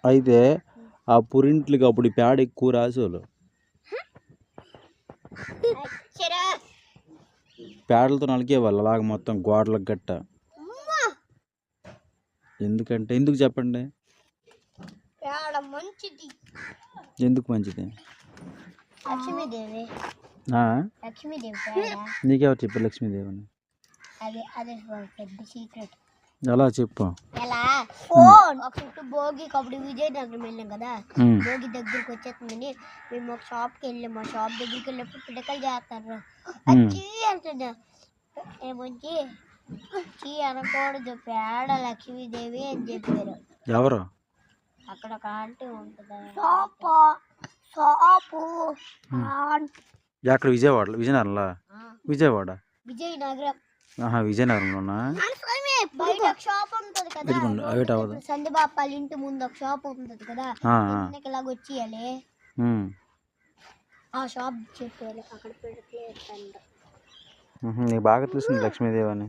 అయితే ఆ పురింట్లకి అప్పుడు ఈ పేడ ఎక్కువ రాసేవాళ్ళు. పేడలతో నలికేవాళ్ళు అలాగ మొత్తం గోడలకు గట్ట. ఎందుకంటే ఎందుకు చెప్పండి? ఎందుకు మంచిది? నీకెవరు చెప్పారు లక్ష్మీదేవి అని? ఎలా చెప్పు? భోగి అప్పుడు విజయనగరం వెళ్ళాం కదా, భోగి దగ్గరికి వచ్చేస్తుందని మేము ఒక షాప్కి వెళ్ళాము. ఆ షాప్ దగ్గరికి వెళ్ళినప్పుడు పిడకలు చేస్తారు. చీ అంటున్నా, ఏమొచ్చి చీ అనకూడదు, పేడ లక్ష్మీదేవి అని చెప్పారు. ఎవరు? అక్కడ ఒక ఆంటీ ఉంటుంది. ఎక్కడ? విజయవాడలో? విజయనగరంలో? విజయవాడ విజయనగరం. విజయనగరంలోనా? బయట ఒక షాప్ ఉంటుంది కదా, సంధ్యబాపాల ఇంటి ముందు ఒక షాప్ ఉంటుంది కదా, ఇలాగ వచ్చేయాలి. ఆ షాప్ చెప్పాలి, అక్కడ పెడితే నీకు బాగా తెలిసింది లక్ష్మీదేవి అని.